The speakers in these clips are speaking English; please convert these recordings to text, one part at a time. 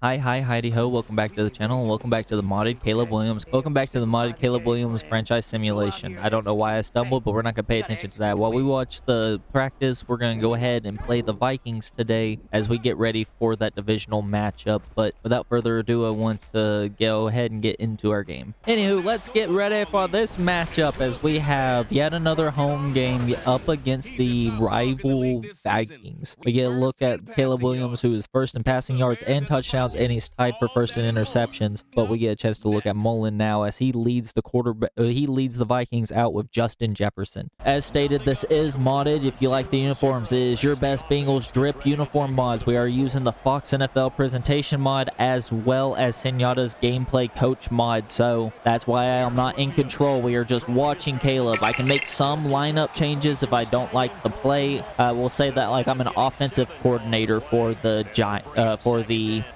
Hi, Heidi Ho. Welcome back to the channel, and welcome back to the modded Caleb Williams. Welcome back to the modded Caleb Williams franchise simulation. I don't know why I stumbled, but we're not going to pay attention to that. While we watch the practice, we're going to go ahead and play the Vikings today as we get ready for that divisional matchup. But without further ado, I want to go ahead and get into our game. Anywho, let's get ready for this matchup as we have yet another home game up against the rival Vikings. We get a look at Caleb Williams, who is first in passing yards and touchdowns, and he's tied for first in interceptions. But we get a chance to look at Mullen now as he leads the Vikings out with Justin Jefferson. As stated, this is modded. If you like the uniforms, it is your best Bengals drip uniform mods. We are using the Fox NFL presentation mod as well as Senyata's gameplay coach mod. So that's why I'm not in control. We are just watching Caleb. I can make some lineup changes if I don't like the play. We'll say that like I'm an offensive coordinator for the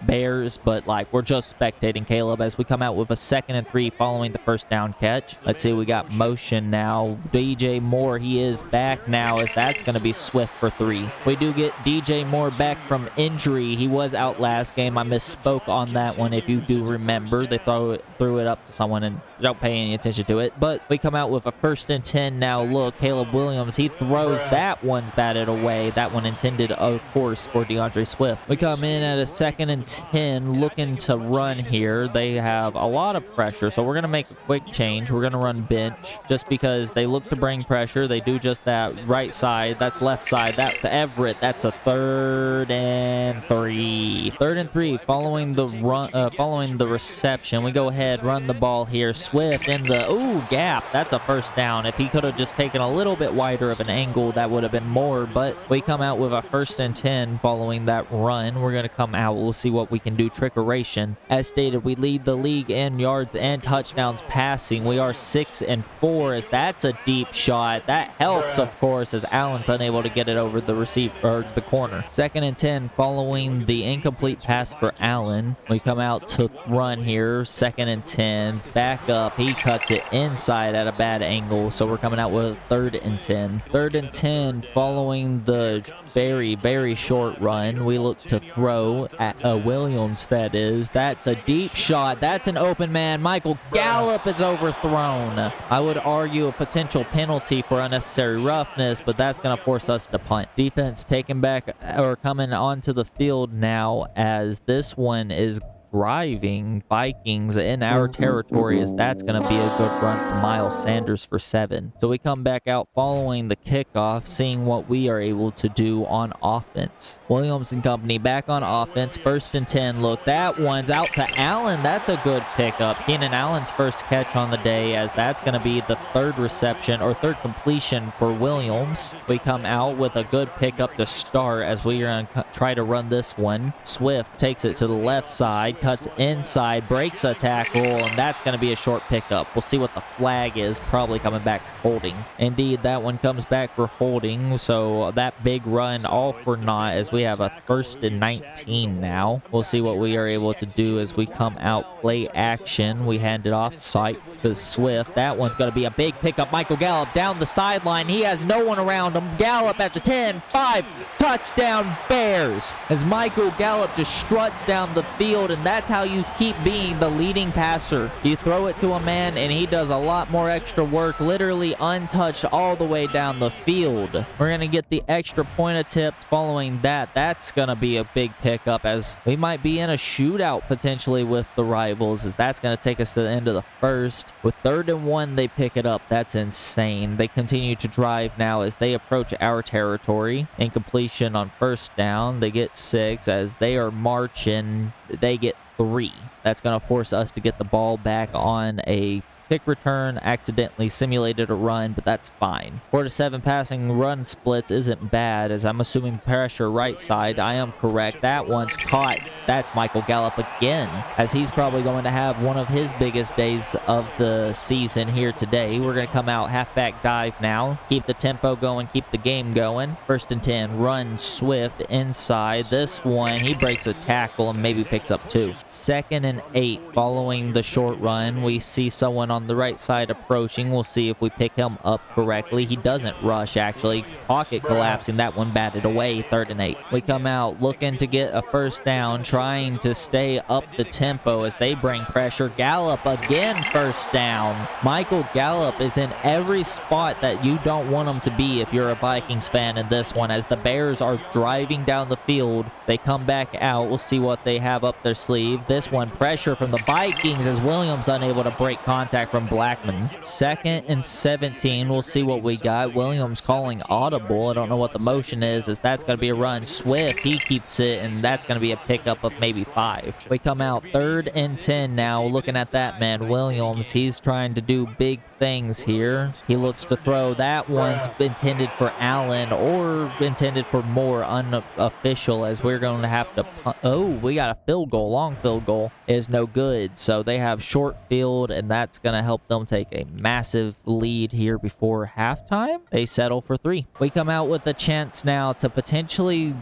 Bears, but like we're just spectating Caleb as we come out with a 2nd and 3 following the first down catch. Let's see, we got motion now. DJ Moore, he is back now as that's going to be Swift for 3. We do get DJ Moore back from injury. He was out last game. I misspoke on that one. If you do remember, they threw it up to someone and don't pay any attention to it. But we come out with a 1st and 10 now. Look, Caleb Williams, he throws. That one's batted away. That one intended, of course, for DeAndre Swift. We come in at a 2nd and 10 looking to run here. They have a lot of pressure, so we're going to make a quick change. We're going to run bench just because they look to bring pressure. They do just that. Right side, that's left side. That's Everett. That's a 3rd and 3. 3rd and 3 following the run, following the reception. We go ahead, run the ball here. Swift in the gap. That's a 1st down. If he could have just taken a little bit wider of an angle, that would have been more, but we come out with a 1st and 10 following that run. We're going to come out. We'll see what we can do. Trickeration. As stated, we lead the league in yards and touchdowns passing. We are 6 and 4 as that's a deep shot. That helps, of course, as Allen's unable to get it over the receiver or the corner. 2nd and 10 following the incomplete pass for Allen. We come out to run here. 2nd and 10. Back up. He cuts it inside at a bad angle, so we're coming out with 3rd and 10. 3rd and 10 following the very, very short run. We look to throw at Williams, that is. That's a deep shot. That's an open man. Michael Gallup is overthrown. I would argue a potential penalty for unnecessary roughness, but that's going to force us to punt. Defense taking back or coming onto the field now as this one is driving Vikings in our territory, as that's going to be a good run from Miles Sanders for 7. So we come back out following the kickoff, seeing what we are able to do on offense. Williams and company back on offense. 1st and 10. Look, that one's out to Allen. That's a good pickup. Keenan Allen's first catch on the day, as that's going to be the 3rd reception or 3rd completion for Williams. We come out with a good pickup to start as we are going to try to run this one. Swift takes it to the left side, cuts inside, breaks a tackle, and that's going to be a short pickup. We'll see what the flag is. Probably coming back for holding. Indeed, that one comes back for holding, so that big run all for naught as we have a 1st and 19 now. We'll see what we are able to do as we come out. Play action. We hand it off sight to Swift. That one's going to be a big pickup. Michael Gallup down the sideline. He has no one around him. Gallup at the 10, 5, touchdown Bears, as Michael Gallup just struts down the field, and that's how you keep being the leading passer. You throw it to a man and he does a lot more extra work, literally untouched all the way down the field. We're going to get the extra point attempt following that. That's going to be a big pickup, as we might be in a shootout potentially with the rivals, as that's going to take us to the end of the 1st. With 3rd and 1, they pick it up. That's insane. They continue to drive now as they approach our territory. Incompletion on 1st down. They get 6 as they are marching. They get 3. That's going to force us to get the ball back on a kick return. Accidentally simulated a run, but that's fine. 4 to 7 passing run splits isn't bad, as I'm assuming pressure right side. I am correct. That one's caught. That's Michael Gallup again, as he's probably going to have one of his biggest days of the season here today. We're going to come out halfback dive now. Keep the tempo going. Keep the game going. 1st and 10. Run Swift inside. This one, he breaks a tackle and maybe picks up 2. 2nd and 8 following the short run. We see someone on on the right side approaching. We'll see if we pick him up correctly. He doesn't rush, actually. Pocket collapsing. That one batted away. 3rd and 8. We come out looking to get a first down, trying to stay up the tempo as they bring pressure. Gallup again, first down. Michael Gallup is in every spot that you don't want him to be if you're a Vikings fan in this one, as the Bears are driving down the field. They come back out. We'll see what they have up their sleeve. This one, pressure from the Vikings as Williams unable to break contact from Blackman. 2nd and 17. We'll see what we got. Williams calling audible. I don't know what the motion is, as that's going to be a run. Swift, he keeps it, and that's going to be a pickup of maybe 5. We come out 3rd and 10 now. Looking at that man, Williams, he's trying to do big things here. He looks to throw. That one's intended for Allen or intended for Moore, unofficial, as we're going to have to oh, we got a field goal. Long field goal is no good, so they have short field, and that's going to help them take a massive lead here before halftime. They settle for 3. We come out with a chance now to potentially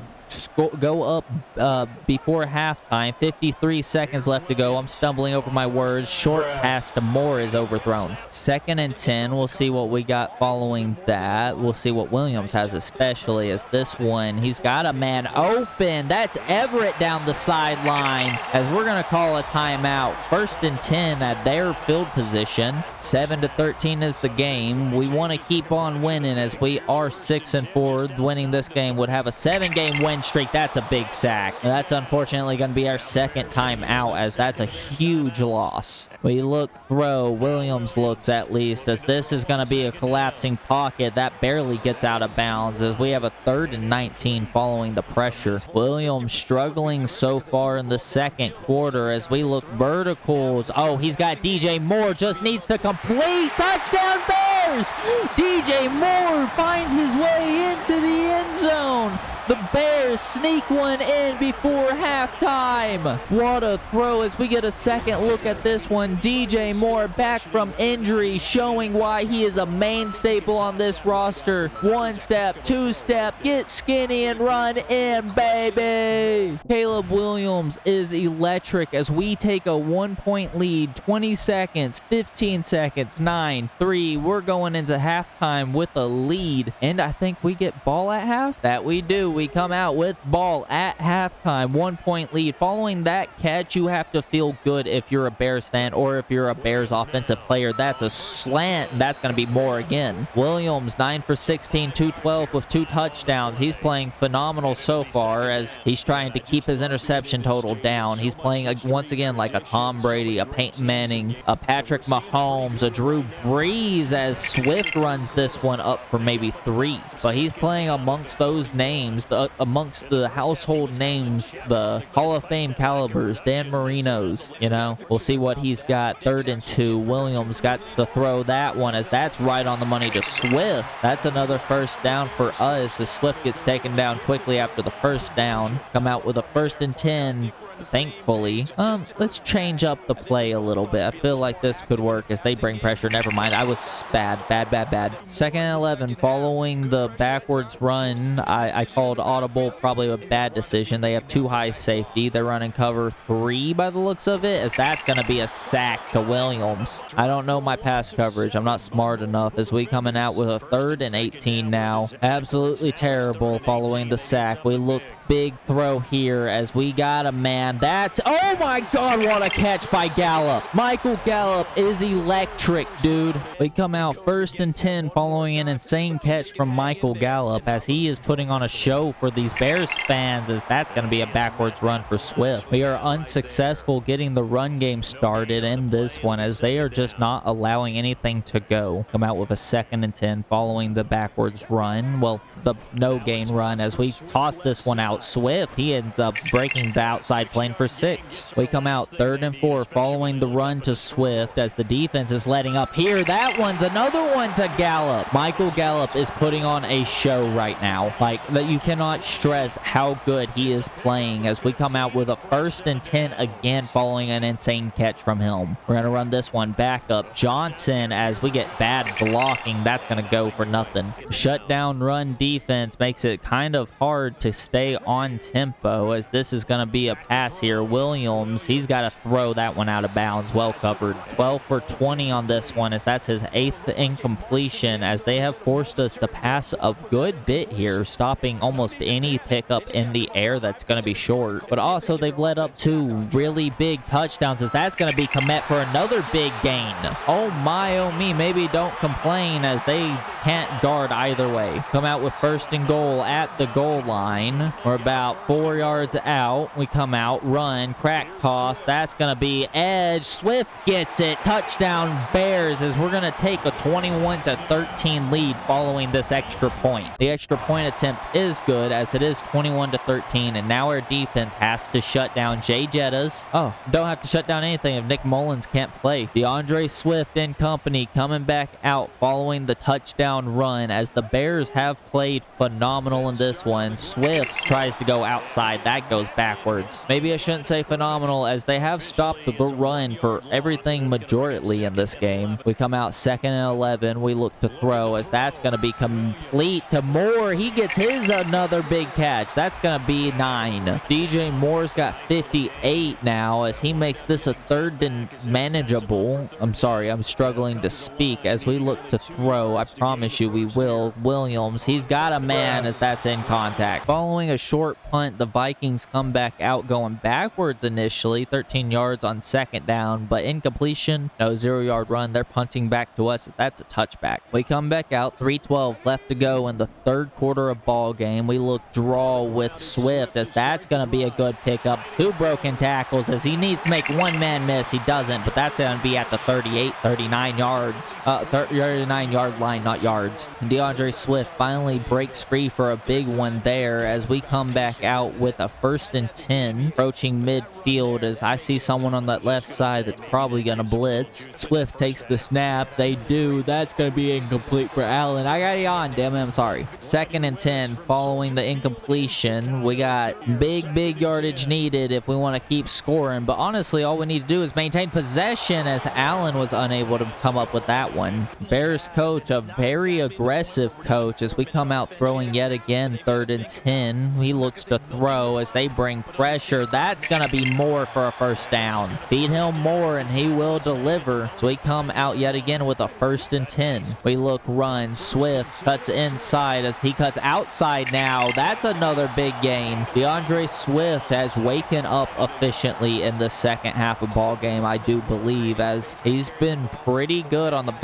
go up before halftime. 53 seconds left to go. I'm stumbling over my words. Short pass to Moore is overthrown. 2nd and 10. We'll see what we got following that. We'll see what Williams has, especially as this one, he's got a man open. That's Everett down the sideline, as we're going to call a timeout. 1st and 10 at their field position. 7-13 is the game. We want to keep on winning, as we are 6-4. Winning this game would have a 7-game win streak. That's a big sack. That's unfortunately going to be our 2nd time out, as that's a huge loss. We look throw. Williams looks, at least, as this is going to be a collapsing pocket. That barely gets out of bounds, as we have a 3rd and 19 following the pressure. Williams struggling so far in the 2nd quarter as we look verticals. Oh, he's got DJ Moore, just needs to complete. Touchdown Bears! DJ Moore finds his way into the end zone. The Bears sneak one in before halftime. What a throw, as we get a 2nd look at this one. DJ Moore back from injury, showing why he is a main staple on this roster. 1 step, 2 step, get skinny and run in, baby. Caleb Williams is electric as we take a 1-point lead. 20 seconds, 15 seconds, 9, 3. We're going into halftime with a lead, and I think we get ball at half. That we do. We come out with ball at halftime. 1-point lead. Following that catch, you have to feel good if you're a Bears fan or if you're a Bears offensive player. That's a slant, and that's going to be Moore again. Williams, 9 for 16, 212 with 2 touchdowns. He's playing phenomenal so far, as he's trying to keep his interception total down. He's playing once again like a Tom Brady, a Peyton Manning, a Patrick Mahomes, a Drew Brees, as Swift runs this one up for maybe 3. But he's playing amongst those names, amongst the household names, the Hall of Fame calibers, Dan Marino's, you know. We'll see what he's got. 3rd and 2. Williams got to throw that one, as that's right on the money to Swift. That's another first down for us, as Swift gets taken down quickly after the first down. Come out with a 1st and 10. Thankfully. Let's change up the play a little bit. I feel like this could work as they bring pressure. Never mind. I was bad. 2nd and 11. Following the backwards run, I called audible. Probably a bad decision. They have 2 high safety. They're running cover 3 by the looks of it, as that's going to be a sack to Williams. I don't know my pass coverage. I'm not smart enough, as we coming out with a 3rd and 18 now. Absolutely terrible following the sack. We look big throw here, as we got a man. That's, oh my God, what a catch by Gallup. Michael Gallup is electric, dude. We come out 1st and 10 following an insane catch from Michael Gallup, as he is putting on a show for these Bears fans, as that's going to be a backwards run for Swift. We are unsuccessful getting the run game started in this one, as they are just not allowing anything to go. Come out with a 2nd and 10 following the backwards run. Well, the no gain run, as we toss this one out. Swift, he ends up breaking the outside plane for 6. We come out 3rd and 4 following the run to Swift, as the defense is letting up here. That one's another one to Gallup. Michael Gallup is putting on a show right now. Like, that, you cannot stress how good he is playing, as we come out with a 1st and 10 again following an insane catch from him. We're going to run this one back up. Johnson, as we get bad blocking, that's going to go for nothing. Shutdown run defense makes it kind of hard to stay on tempo, as this is going to be a pass here. Williams, he's got to throw that one out of bounds. Well covered. 12 for 20 on this one, as that's his 8th incompletion, as they have forced us to pass a good bit here, stopping almost any pickup in the air that's going to be short. But also they've led up 2 really big touchdowns, as that's going to be Komet for another big gain. Oh my, oh me, maybe don't complain, as they can't guard either way. Come out with 1st and goal at the goal line. We're about 4 yards out. We come out, run, crack toss. That's going to be edge. Swift gets it. Touchdown Bears, as we're going to take a 21-13 lead following this extra point. The extra point attempt is good, as it is 21-13, and now our defense has to shut down Jay Jettas. Oh, don't have to shut down anything if Nick Mullins can't play. DeAndre Swift and company coming back out following the touchdown run, as the Bears have played phenomenal in this one. Swift tries to go outside. That goes backwards. Maybe I shouldn't say phenomenal, as they have stopped the run for everything majorly in this game. We come out 2nd and 11. We look to throw, as that's going to be complete to Moore. He gets his another big catch. That's going to be 9. DJ Moore's got 58 now, as he makes this a 3rd and manageable. I'm sorry, I'm struggling to speak, as we look to throw. I promise you we will. Williams, he's got a man, as that's in contact. Following a short punt, the Vikings come back out going backwards initially, 13 yards on 2nd down, but incompletion, no 0-yard run. They're punting back to us, as that's a touchback. We come back out, 3:12 left to go in the 3rd quarter of ball game. We look draw with Swift, as that's going to be a good pickup. 2 broken tackles, as he needs to make one man miss. He doesn't, but that's going to be at the 39 yards. 39-yard line, not yards. And DeAndre Swift finally breaks free for a big one there, as we come back out with a 1st and 10 approaching midfield, as I see someone on that left side that's probably going to blitz. Swift takes the snap. They do. That's going to be incomplete for Allen. I got you on, damn it. I'm sorry. 2nd and 10 following the incompletion. We got big yardage needed if we want to keep scoring, but honestly all we need to do is maintain possession, as Allen was unable to come up with that one. Bears coach, a very aggressive coach, as we come out throwing yet again. 3rd and 10. He looks to throw, as they bring pressure. That's going to be Moore for a 1st down. Feed him more and he will deliver. So we come out yet again with a 1st and 10. We look run. Swift cuts inside, as he cuts outside now. That's another big gain. DeAndre Swift has waken up efficiently in the 2nd half of ball game, I do believe, as he's been pretty good on the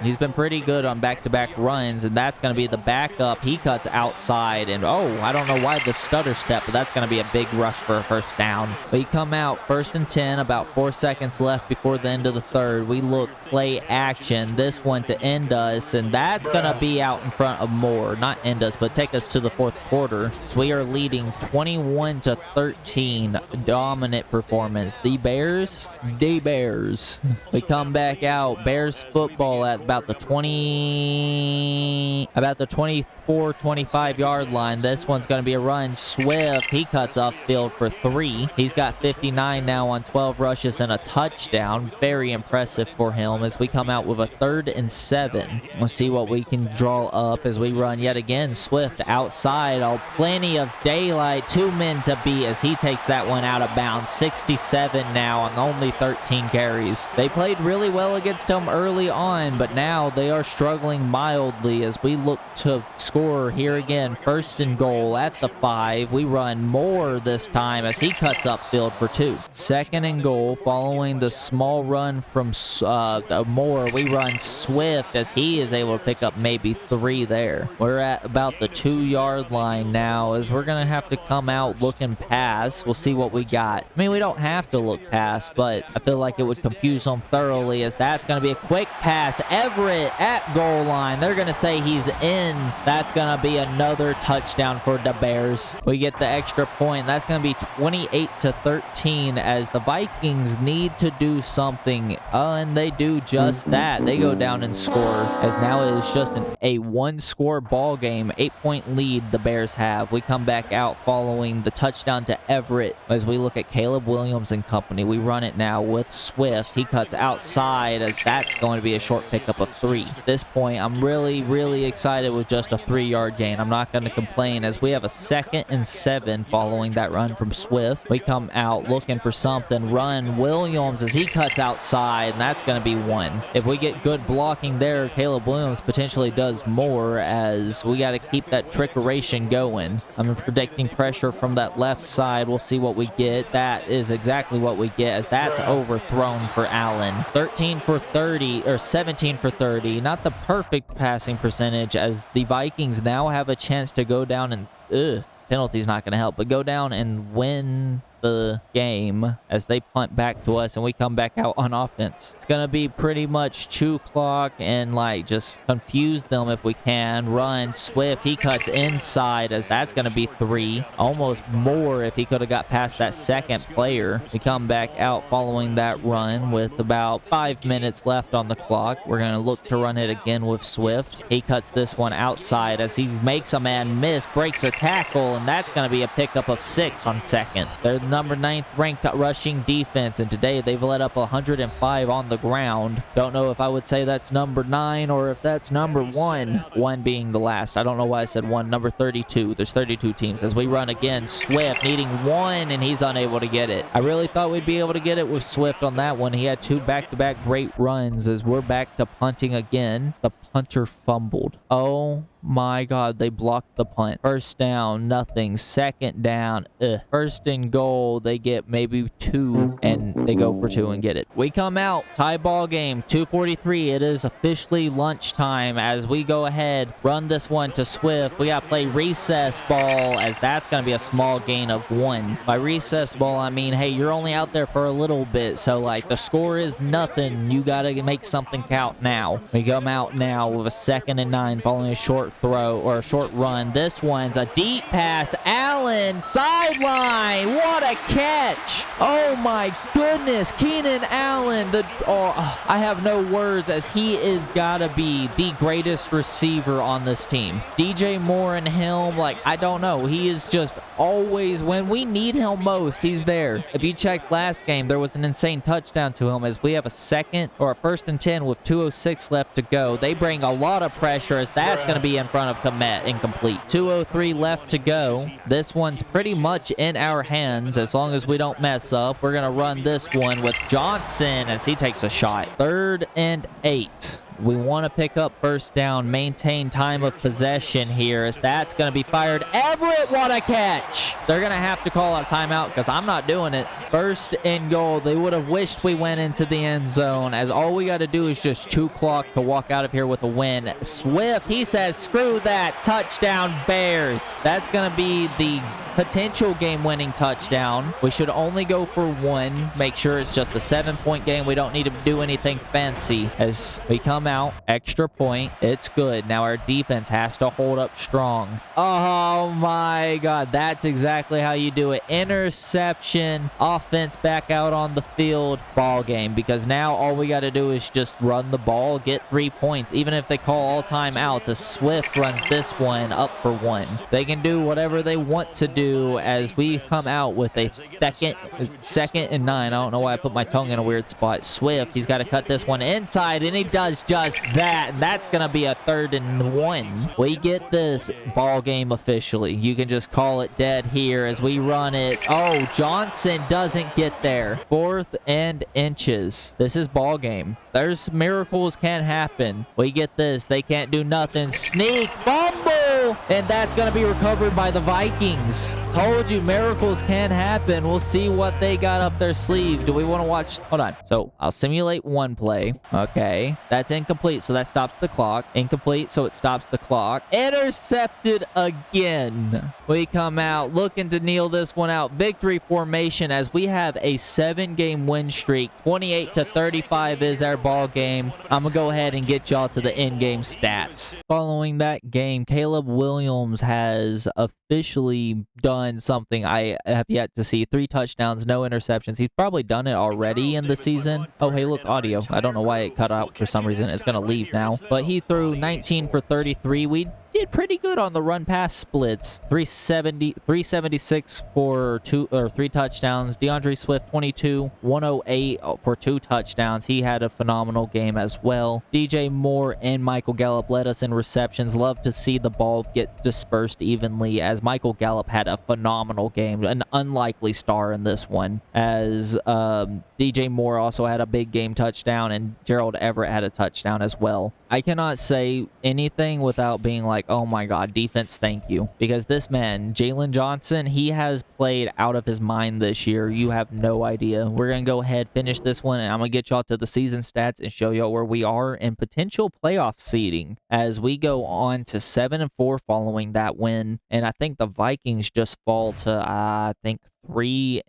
he's been pretty good on back-to-back runs, and that's going to be the backup. He cuts outside, and I don't know why the stutter step, but that's going to be a big rush for a 1st down. We come out 1st and 10, about 4 seconds left before the end of the 3rd. We look play action, this one to end us, and that's going to be out in front of Moore. Not end us, but take us to the 4th quarter. So we are leading 21-13. Dominant performance. The Bears. We come back out. Bears football at about the 24-25 yard line. This one's going to be a run. Swift, he cuts upfield for 3. He's got 59 now on 12 rushes and a touchdown. Very impressive for him, as we come out with a 3rd and 7. We'll see what we can draw up as we run yet again. Swift outside. Plenty of daylight. 2 men to beat, as he takes that one out of bounds. 67 now on only 13 carries. They played really well against him early on, but now they are struggling mildly, as we look to score here again. 1st and goal at the 5. We run Moore this time, as he cuts upfield for 2. 2nd and goal following the small run from Moore. We run Swift, as he is able to pick up maybe 3 there. We're at about the 2-yard line now, as we're going to have to come out looking pass. We'll see what we got. I mean, we don't have to look pass, but I feel like it would confuse them thoroughly, as that's going to be a quick pass. Everett at goal line. They're going to say he's in. That's going to be another touchdown for the Bears. We get the extra point. That's going to be 28-13, as the Vikings need to do something, and they do just that. They go down and score, as now it is just a 1-score ball game. 8-point lead the Bears have. We come back out following the touchdown to Everett, as we look at Caleb Williams and company. We run it now with Swift. He cuts outside, as that's going to be a short pickup of 3. At this point, I'm really excited with just a 3-yard gain. I'm not going to complain, as we we have a 2nd and 7 following that run from Swift. We come out looking for something. Run Williams as he cuts outside, and that's going to be 1. If we get good blocking there, Caleb Williams potentially does more, as we got to keep that trickeration going. I'm predicting pressure from that left side. We'll see what we get. That is exactly what we get, as that's overthrown for Allen. 13 for 30, or 17 for 30. Not the perfect passing percentage, as the Vikings now have a chance to go down and penalty's not going to help, but go down and win the game as they punt back to us and we come back out on offense. It's going to be pretty much chew clock and like just confuse them if we can. Run Swift, he cuts inside, as that's going to be 3, almost more if he could have got past that second player. We come back out following that run with about 5 minutes left on the clock. We're going to look to run it again with Swift. He cuts this one outside as he makes a man miss, breaks a tackle, and that's going to be a pickup of 6 on second. They're number 9th ranked rushing defense, and today they've let up 105 on the ground. Don't know if I would say that's number 9 or if that's number 1. 1 being the last. I don't know why I said 1. Number 32. There's 32 teams. As we run again, Swift needing 1, and he's unable to get it. I really thought we'd be able to get it with Swift on that one. He had 2 back-to-back great runs. As we're back to punting again, the punter fumbled. Oh my God, they blocked the punt. First down, nothing. Second down, first and goal, they get maybe 2, and they go for 2 and get it. We come out, tie ball game, 2:43. It is officially lunchtime as we go ahead, run this one to Swift. We got to play recess ball, as that's going to be a small gain of 1. By recess ball, I mean, hey, you're only out there for a little bit, so like the score is nothing. You got to make something count now. We come out now with a 2nd and 9 following a short throw or a short run. This one's a deep pass. Allen, sideline. What a catch. Oh my goodness. Keenan Allen. I have no words, as he is gotta be the greatest receiver on this team. DJ Moore and him, like, I don't know. He is just always, when we need him most, he's there. If you checked last game, there was an insane touchdown to him, as we have a 1st and 10 with 2:06 left to go. They bring a lot of pressure, as that's going to be in front of Komet, incomplete. 2:03 left to go. This one's pretty much in our hands as long as we don't mess up. We're going to run this one with Johnson as he takes a shot. 3rd and 8. We want to pick up first down, maintain time of possession here, as that's going to be fired. Everett, what a catch! They're going to have to call a timeout because I'm not doing it. 1st and goal. They would have wished we went into the end zone, as all we got to do is just chew clock to walk out of here with a win. Swift, he says, screw that. Touchdown, Bears. That's going to be the potential game-winning touchdown. We should only go for 1. Make sure it's just a 7-point game. We don't need to do anything fancy. As we come out, extra point. It's good. Now our defense has to hold up strong. Oh my God. That's exactly how you do it. Interception. Offense back out on the field. Ball game. Because now all we got to do is just run the ball, get 3 points. Even if they call all timeouts, a Swift runs this one up for 1. They can do whatever they want to do, as we come out with a 2nd and 9. I don't know why I put my tongue in a weird spot. Swift, he's got to cut this one inside, and he does just that. And that's going to be a 3rd and 1. We get this ball game officially. You can just call it dead here as we run it. Oh, Johnson doesn't get there. 4th and inches. This is ball game. There's miracles can happen. We get this. They can't do nothing. Sneak, fumble, and that's going to be recovered by the Vikings. Told you, miracles can happen. We'll see what they got up their sleeve. Do we want to watch? Hold on. So I'll simulate one play. Okay. That's incomplete, so that stops the clock. Incomplete, so it stops the clock. Intercepted again. We come out looking to kneel this one out. Victory formation, as we have a 7-game win streak. 28-35 is our ball game. I'm going to go ahead and get y'all to the in-game stats. Following that game, Caleb Williams has officially done something I have yet to see. 3 touchdowns, no interceptions. He's probably done it already in the season. Oh, hey, look, audio. I don't know why it cut out for some reason. It's going to leave now. But he threw 19 for 33. We did pretty good on the run pass splits. 376 for 3 touchdowns. DeAndre Swift 22, 108 for 2 touchdowns. He had a phenomenal game as well. DJ Moore and Michael Gallup led us in receptions. Love to see the ball get dispersed evenly, as Michael Gallup had a phenomenal game, an unlikely star in this one, as DJ Moore also had a big game touchdown, and Gerald Everett had a touchdown as well. I cannot say anything without being like, oh my God, defense, thank you. Because this man, Jalen Johnson, he has played out of his mind this year. You have no idea. We're going to go ahead, finish this one, and I'm going to get y'all to the season stats and show y'all where we are in potential playoff seeding as we go on to 7-4 following that win. And I think the Vikings just fall to, I think, 3-8,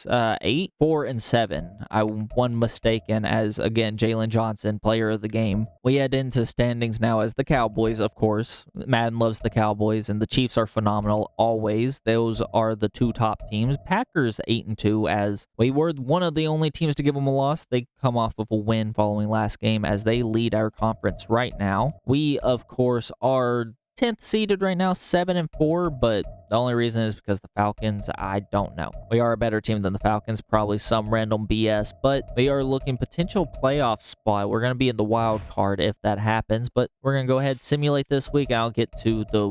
4-7. I one mistaken, as again Jalen Johnson, player of the game. We head into standings now as the Cowboys, of course. Madden loves the Cowboys, and the Chiefs are phenomenal always. Those are the two top teams. Packers 8-2, as we were one of the only teams to give them a loss. They come off of a win following last game as they lead our conference right now. We, of course, are 10th seeded right now, 7-4, but the only reason is because the Falcons, I don't know. We are a better team than the Falcons, probably some random BS, but we are looking potential playoff spot. We're going to be in the wild card if that happens, but we're going to go ahead and simulate this week, and I'll get to the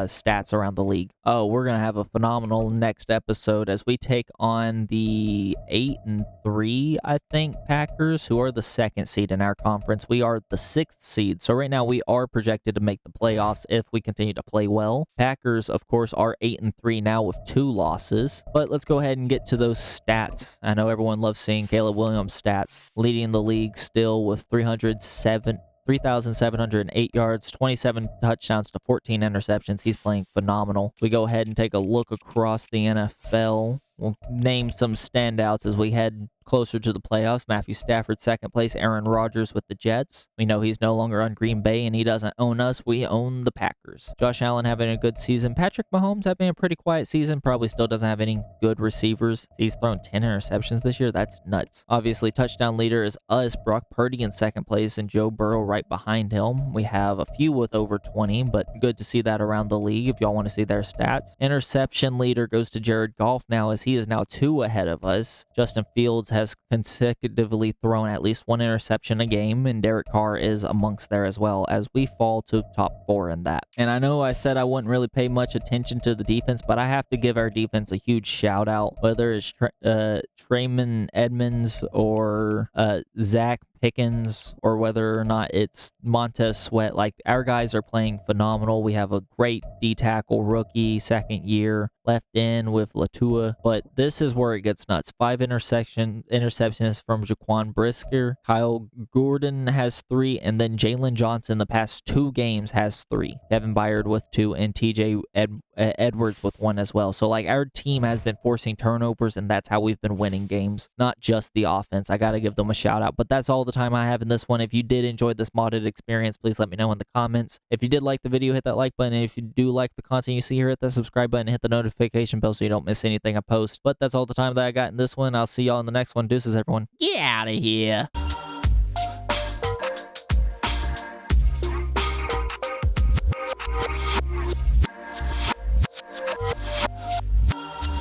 stats around the league. Oh, we're going to have a phenomenal next episode as we take on the 8-3, I think, Packers, who are the 2nd seed in our conference. We are the 6th seed, so right now we are projected to make the playoffs if we continue to play well. Packers, of course, are 8-3 now with 2 losses. But let's go ahead and get to those stats. I know everyone loves seeing Caleb Williams' stats, leading the league still with 3,708 yards, 27 touchdowns to 14 interceptions. He's playing phenomenal. We go ahead and take a look across the NFL. We'll name some standouts as we head closer to the playoffs. Matthew Stafford, 2nd place. Aaron Rodgers with the Jets. We know he's no longer on Green Bay, and he doesn't own us. We own the Packers. Josh Allen having a good season. Patrick Mahomes having a pretty quiet season. Probably still doesn't have any good receivers. He's thrown 10 interceptions this year. That's nuts. Obviously, touchdown leader is us. Brock Purdy in 2nd place, and Joe Burrow right behind him. We have a few with over 20, but good to see that around the league if y'all want to see their stats. Interception leader goes to Jared Goff now, as he is now 2 ahead of us. Justin Fields has consecutively thrown at least 1 interception a game, and Derek Carr is amongst there as well, as we fall to top 4 in that. And I know I said I wouldn't really pay much attention to the defense, but I have to give our defense a huge shout out, whether it's Trayman Edmonds or Zach Pickens, or whether or not it's Montez Sweat. Like, our guys are playing phenomenal. We have a great D-tackle rookie, 2nd year, left in with Latua. But this is where it gets nuts. 5 interceptions from Jaquan Brisker. Kyle Gordon has 3, and then Jalen Johnson the past 2 games has 3. Kevin Byard with 2, and TJ Edwards with 1 as well. So, like, our team has been forcing turnovers, and that's how we've been winning games, not just the offense. I got to give them a shout out. But that's all the time I have in this one. If you did enjoy this modded experience, please let me know in the comments. If you did like the video, hit that like button. And if you do like the content you see here, hit that subscribe button and hit the notification bell so you don't miss anything I post. But that's all the time that I got in this one. I'll see y'all in the next one. Deuces, everyone. Get out of here.